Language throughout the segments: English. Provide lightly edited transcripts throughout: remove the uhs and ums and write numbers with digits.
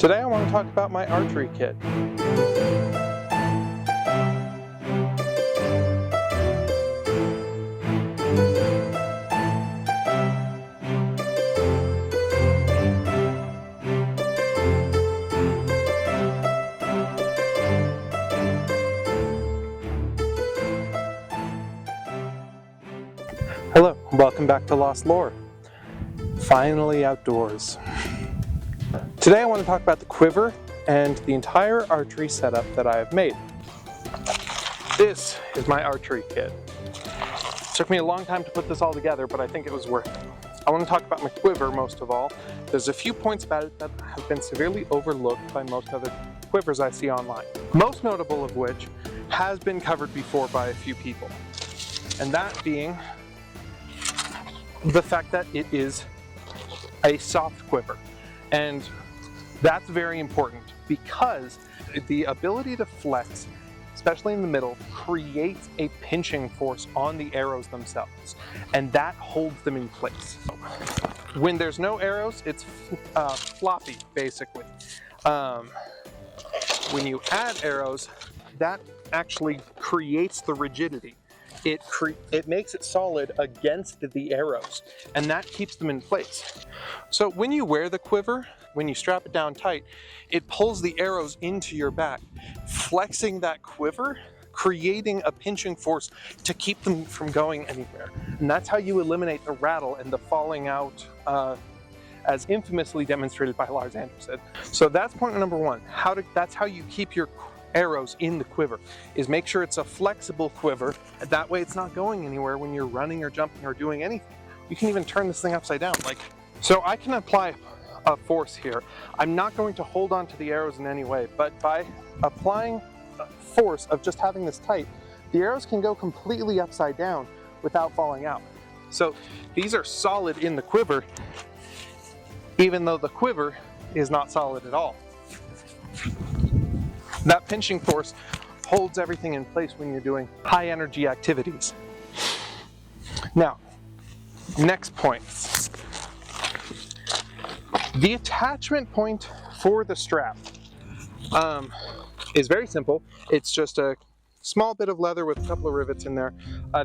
Today I want to talk about my archery kit. Hello, welcome back to Lost Lore. Finally outdoors. Today I want to talk about the quiver and the entire archery setup that I have made. This is my archery kit. It took me a long time to put this all together, but I think it was worth it. I want to talk about my quiver most of all. There's a few points about it that have been severely overlooked by most other quivers I see online. Most notable of which has been covered before by a few people. And that being the fact that it is a soft quiver. And that's very important because the ability to flex, especially in the middle, creates a pinching force on the arrows themselves, and that holds them in place. When there's no arrows, it's floppy, basically. When you add arrows, that actually creates the rigidity. It makes it solid against the arrows, and that keeps them in place. So when you wear the quiver, when you strap it down tight, it pulls the arrows into your back, flexing that quiver, creating a pinching force to keep them from going anywhere. And that's how you eliminate the rattle and the falling out, as infamously demonstrated by Lars Anderson. So that's point number one. That's how you keep your arrows in the quiver, is make sure it's a flexible quiver. That way it's not going anywhere when you're running or jumping or doing anything. You can even turn this thing upside down. So I can apply a force here. I'm not going to hold on to the arrows in any way, but by applying a force of just having this tight, the arrows can go completely upside down without falling out. So these are solid in the quiver, even though the quiver is not solid at all. That pinching force holds everything in place when you're doing high energy activities. Now, next point. The attachment point for the strap is very simple. It's just a small bit of leather with a couple of rivets in there.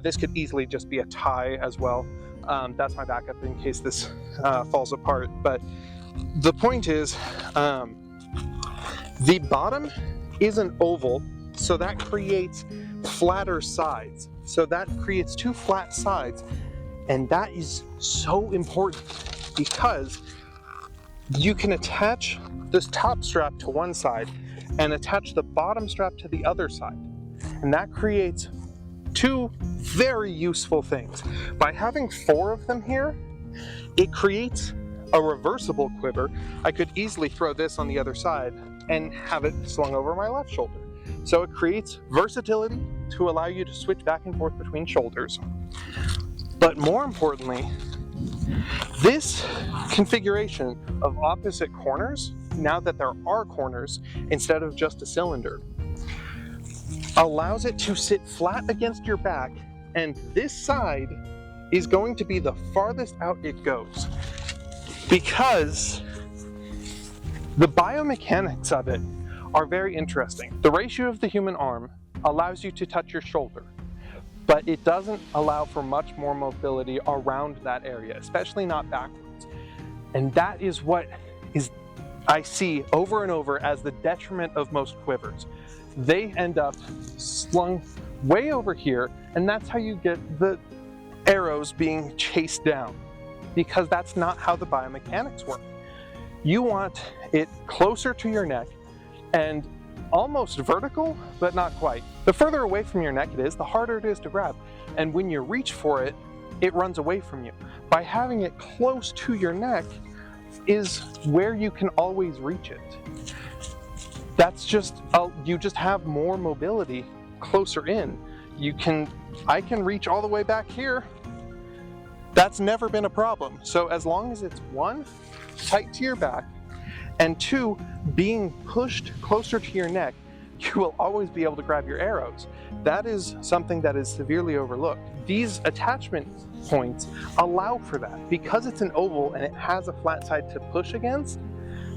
This could easily just be a tie as well. That's my backup in case this falls apart. But the point is, the bottom is an oval, so that creates flatter sides. So that creates two flat sides, and that is so important because you can attach this top strap to one side and attach the bottom strap to the other side. And that creates two very useful things. By having four of them here, it creates a reversible quiver. I could easily throw this on the other side and have it slung over my left shoulder. So it creates versatility to allow you to switch back and forth between shoulders. But more importantly, this configuration of opposite corners, now that there are corners instead of just a cylinder, allows it to sit flat against your back, and this side is going to be the farthest out it goes because the biomechanics of it are very interesting. The ratio of the human arm allows you to touch your shoulder, but it doesn't allow for much more mobility around that area, especially not backwards. And that is what I see over and over as the detriment of most quivers. They end up slung way over here, and that's how you get the arrows being chased down, because that's not how the biomechanics work. You want it closer to your neck and almost vertical, but not quite. The further away from your neck it is, the harder it is to grab. And when you reach for it, it runs away from you. By having it close to your neck is where you can always reach it. That's just, you just have more mobility closer in. I can reach all the way back here. That's never been a problem. So as long as it's one, tight to your back, and two, being pushed closer to your neck, you will always be able to grab your arrows. That is something that is severely overlooked. These attachment points allow for that. Because it's an oval and it has a flat side to push against,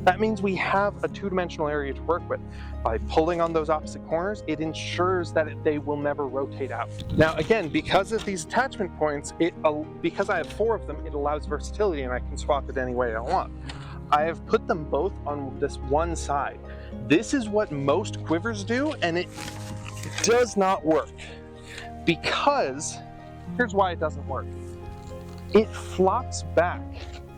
That means we have a two-dimensional area to work with. By pulling on those opposite corners, it ensures that they will never rotate out. Now again, because of these attachment points, because I have 4 of them, it allows versatility and I can swap it any way I want. I have put them both on this one side. This is what most quivers do, and it does not work. Because, here's why it doesn't work. It flops back.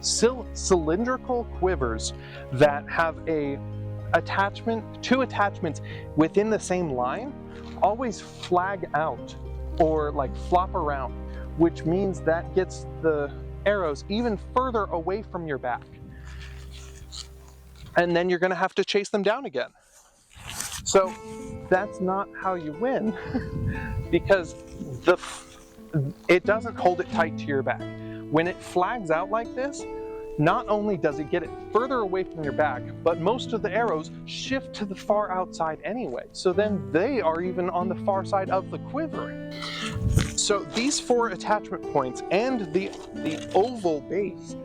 Cylindrical quivers that have two attachments within the same line always flag out or like flop around, which means that gets the arrows even further away from your back. And then you're going to have to chase them down again. So that's not how you win because it doesn't hold it tight to your back. When it flags out like this, not only does it get it further away from your back, but most of the arrows shift to the far outside anyway. So then they are even on the far side of the quiver. So these 4 attachment points and the oval base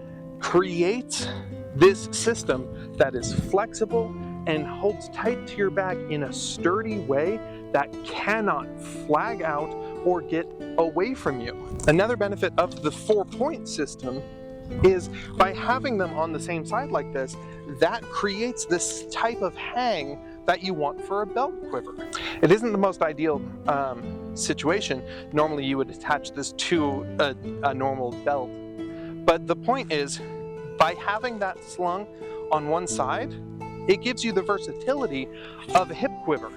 creates this system that is flexible and holds tight to your back in a sturdy way that cannot flag out or get away from you. Another benefit of the 4-point system is by having them on the same side like this, that creates this type of hang that you want for a belt quiver. It isn't the most ideal situation. Normally you would attach this to a normal belt, but the point is, by having that slung on one side, it gives you the versatility of a hip quiver.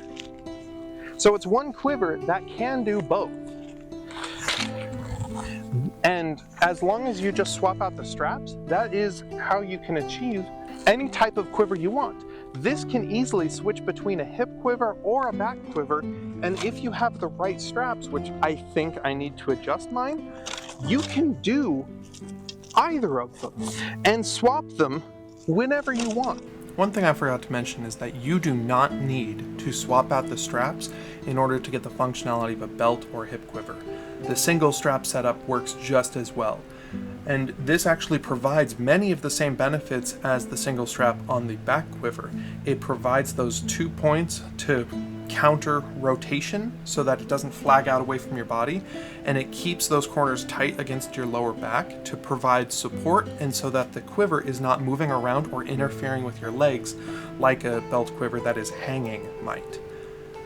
So it's one quiver that can do both. And as long as you just swap out the straps, that is how you can achieve any type of quiver you want. This can easily switch between a hip quiver or a back quiver, and if you have the right straps, which I think I need to adjust mine, you can do either of them and swap them whenever you want. One thing I forgot to mention is that you do not need to swap out the straps in order to get the functionality of a belt or hip quiver. The single strap setup works just as well. And this actually provides many of the same benefits as the single strap on the back quiver. It provides those 2 points to counter rotation so that it doesn't flag out away from your body, and it keeps those corners tight against your lower back to provide support and so that the quiver is not moving around or interfering with your legs like a belt quiver that is hanging might.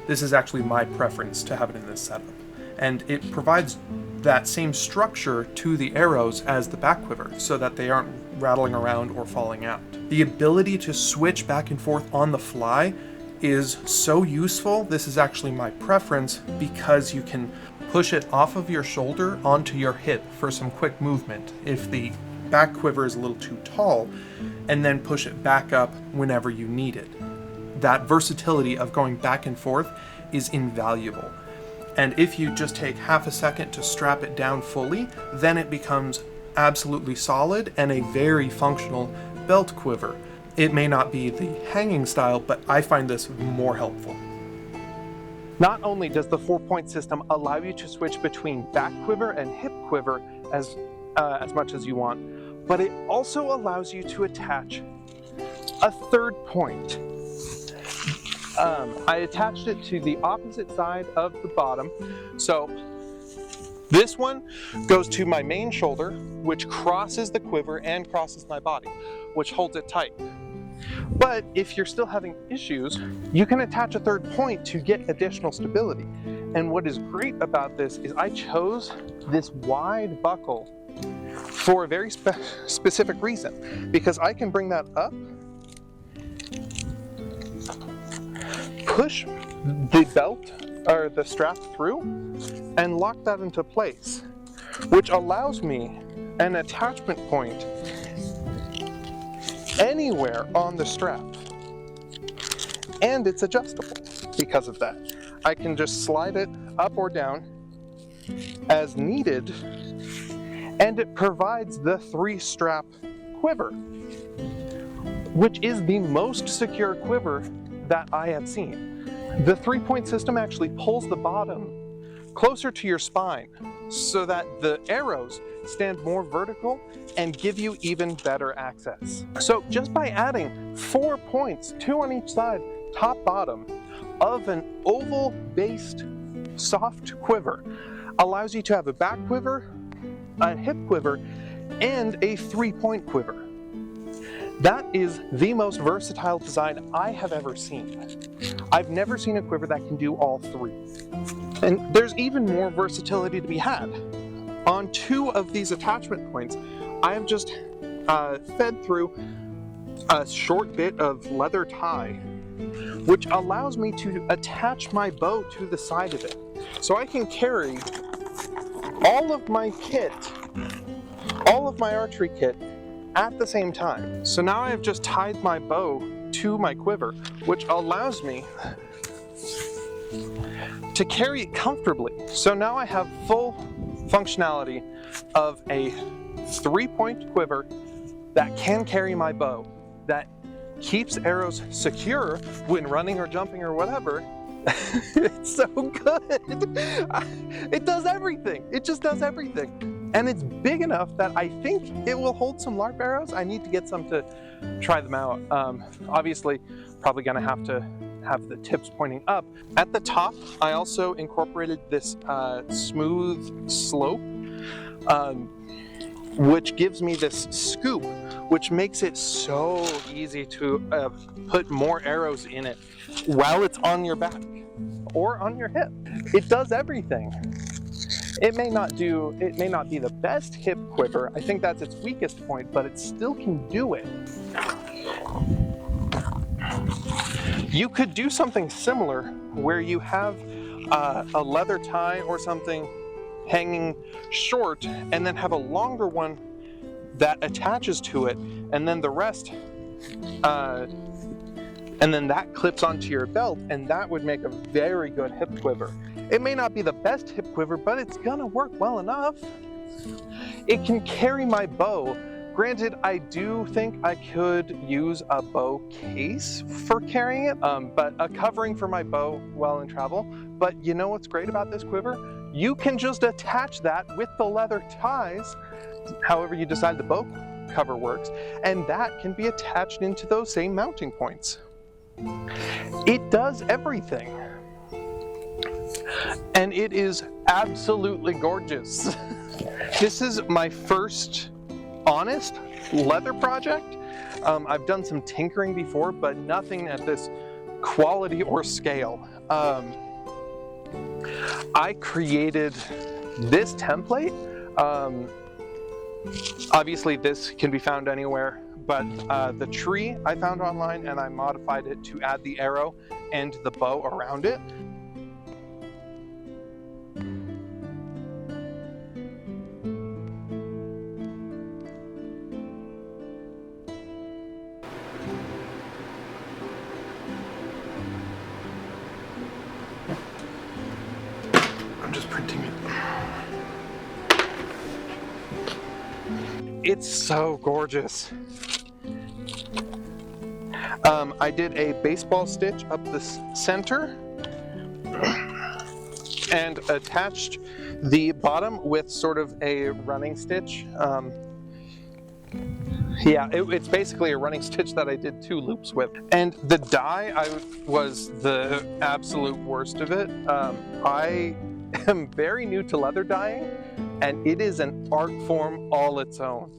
This is actually my preference to have it in this setup, and it provides that same structure to the arrows as the back quiver so that they aren't rattling around or falling out. The ability to switch back and forth on the fly is so useful. This is actually my preference because you can push it off of your shoulder onto your hip for some quick movement if the back quiver is a little too tall, and then push it back up whenever you need it. That versatility of going back and forth is invaluable. And if you just take half a second to strap it down fully, then it becomes absolutely solid and a very functional belt quiver. It may not be the hanging style, but I find this more helpful. Not only does the 4-point system allow you to switch between back quiver and hip quiver as much as you want, but it also allows you to attach a 3rd point. I attached it to the opposite side of the bottom. So this one goes to my main shoulder, which crosses the quiver and crosses my body, which holds it tight. But if you're still having issues, you can attach a 3rd point to get additional stability. And what is great about this is I chose this wide buckle for a very specific reason, because I can bring that up, push the belt or the strap through, and lock that into place, which allows me an attachment point anywhere on the strap. And it's adjustable because of that. I can just slide it up or down as needed, and it provides the 3-strap quiver, which is the most secure quiver that I have seen. The 3-point system actually pulls the bottom closer to your spine, so that the arrows stand more vertical and give you even better access. So just by adding 4 points, 2 on each side, top, bottom, of an oval-based soft quiver allows you to have a back quiver, a hip quiver, and a 3-point quiver. That is the most versatile design I have ever seen. I've never seen a quiver that can do all 3. And there's even more versatility to be had. On 2 of these attachment points, I have just fed through a short bit of leather tie, which allows me to attach my bow to the side of it. So I can carry all of my kit, all of my archery kit, at the same time. So now I have just tied my bow to my quiver, which allows me to carry it comfortably. So now I have full functionality of a 3-point quiver that can carry my bow, that keeps arrows secure when running or jumping or whatever. It's so good. It does everything. It just does everything. And it's big enough that I think it will hold some LARP arrows. I need to get some to try them out. Obviously, probably gonna have to have the tips pointing up. At the top, I also incorporated this smooth slope, which gives me this scoop, which makes it so easy to put more arrows in it while it's on your back or on your hip. It does everything. It may not be the best hip quiver. I think that's its weakest point, but it still can do it. You could do something similar where you have a leather tie or something hanging short and then have a longer one that attaches to it, and then the rest and then that clips onto your belt, and that would make a very good hip quiver. It may not be the best hip quiver, but it's gonna work well enough. It can carry my bow. Granted, I do think I could use a bow case for carrying it, but a covering for my bow while in travel. But you know what's great about this quiver? You can just attach that with the leather ties, however you decide the bow cover works, and that can be attached into those same mounting points. It does everything. And it is absolutely gorgeous. This is my first honest leather project. I've done some tinkering before, but nothing at this quality or scale. I created this template. Obviously this can be found anywhere, but the tree I found online, and I modified it to add the arrow and the bow around it. I'm just printing it. It's so gorgeous. I did a baseball stitch up the center and attached the bottom with sort of a running stitch. It's basically a running stitch that I did 2 loops with. And the dye, was the absolute worst of it. I am very new to leather dyeing, and it is an art form all its own.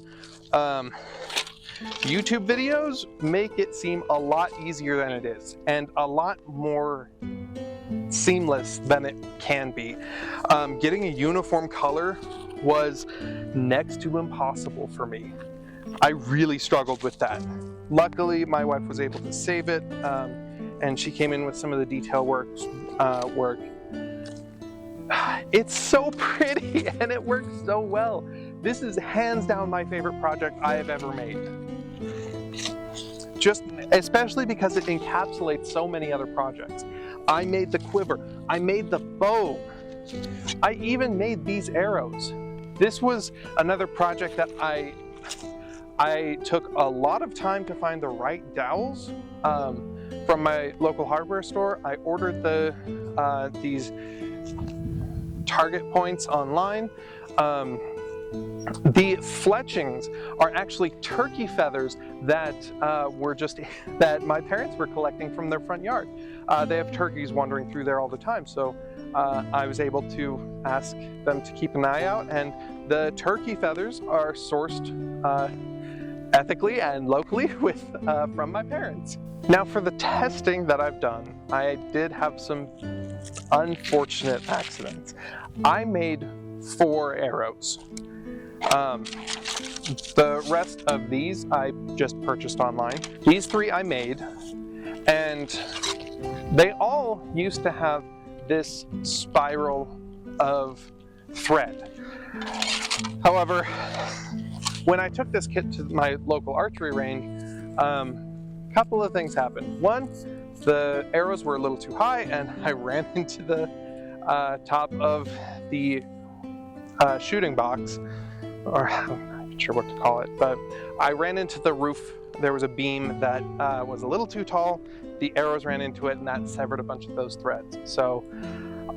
YouTube videos make it seem a lot easier than it is, and a lot more seamless than it can be. Getting a uniform color was next to impossible for me. I really struggled with that. Luckily, my wife was able to save it, and she came in with some of the detail work. It's so pretty, and it works so well. This is hands down my favorite project I have ever made. Especially because it encapsulates so many other projects. I made the quiver, I made the bow, I even made these arrows. This was another project that I took a lot of time to find the right dowels from my local hardware store. I ordered these target points online. The fletchings are actually turkey feathers that that my parents were collecting from their front yard. They have turkeys wandering through there all the time, so I was able to ask them to keep an eye out, and the turkey feathers are sourced ethically and locally from my parents. Now, for the testing that I've done, I did have some unfortunate accidents. I made 4 arrows. The rest of these I just purchased online. These 3 I made, and they all used to have this spiral of thread. However, when I took this kit to my local archery range, a couple of things happened. One, the arrows were a little too high, and I ran into the top of the shooting box, or I'm not sure what to call it, but I ran into the roof. There was a beam that was a little too tall. The arrows ran into it, and that severed a bunch of those threads. So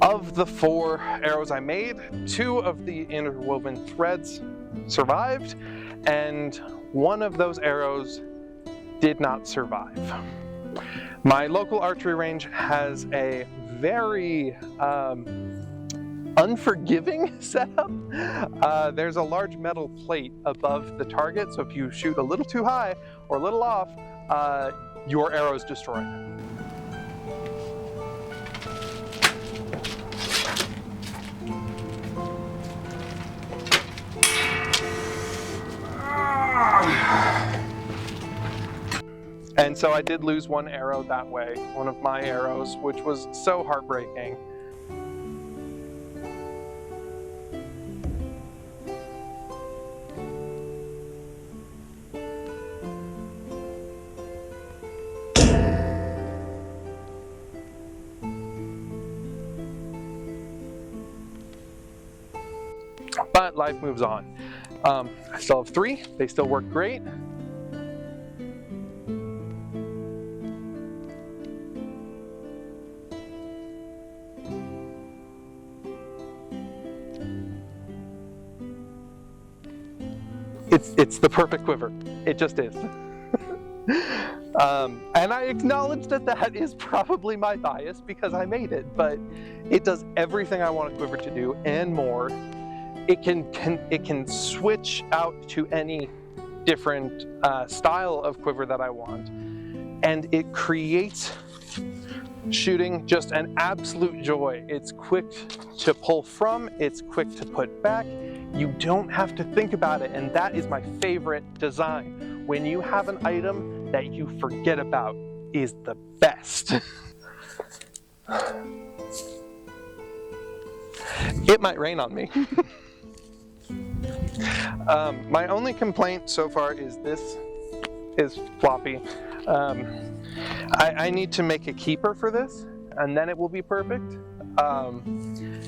of the 4 arrows I made, 2 of the interwoven threads survived, and 1 of those arrows did not survive. My local archery range has a very unforgiving setup. There's a large metal plate above the target, so if you shoot a little too high or a little off, your arrow is destroyed. And so I did lose 1 arrow that way, one of my arrows, which was so heartbreaking. But life moves on. I still have 3, they still work great. It's the perfect quiver. It just is. And I acknowledge that that is probably my bias because I made it, but it does everything I want a quiver to do and more. It can switch out to any different style of quiver that I want, and it creates shooting just an absolute joy. It's quick to pull from, it's quick to put back. You don't have to think about it, and that is my favorite design. When you have an item that you forget about is the best. It might rain on me. My only complaint so far is this is floppy. I need to make a keeper for this, and then it will be perfect.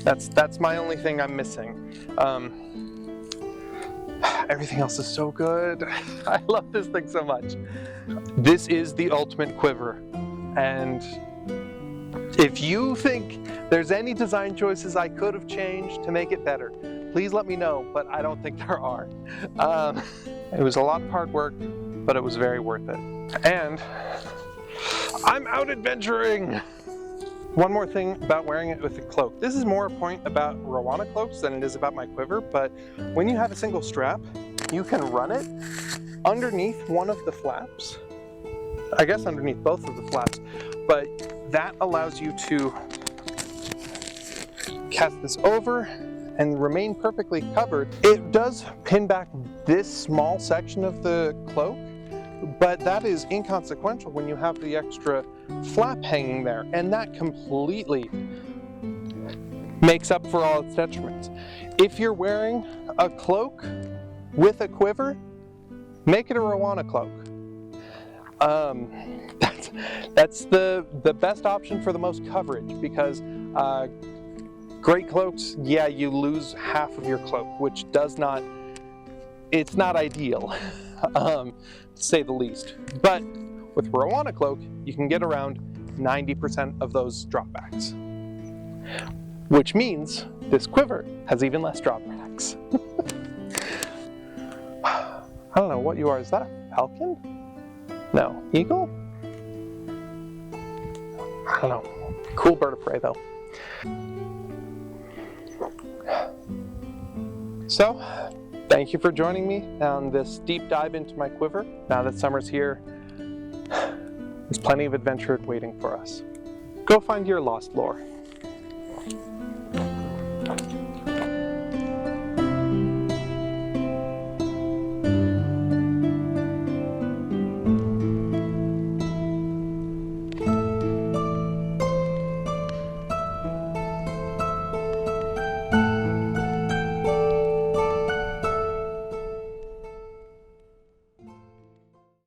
That's my only thing I'm missing. Everything else is so good. I love this thing so much. This is the ultimate quiver, and if you think there's any design choices I could have changed to make it better, please let me know, but I don't think there are. It was a lot of hard work, but it was very worth it. And I'm out adventuring! One more thing about wearing it with a cloak. This is more a point about Rowana cloaks than it is about my quiver, but when you have a single strap, you can run it underneath one of the flaps. I guess underneath both of the flaps, but that allows you to cast this over and remain perfectly covered. It does pin back this small section of the cloak, but that is inconsequential when you have the extra flap hanging there, and that completely makes up for all its detriments. If you're wearing a cloak with a quiver, make it a Rowana cloak. That's the best option for the most coverage, because great cloaks, yeah, you lose half of your cloak, which it's not ideal, to say the least. But with Rowana cloak, you can get around 90% of those dropbacks. which means this quiver has even less drawbacks. I don't know what you are. Is that a falcon? No. Eagle? I don't know. Cool bird of prey though. So, thank you for joining me on this deep dive into my quiver. Now that summer's here, there's plenty of adventure waiting for us. Go find your lost lore.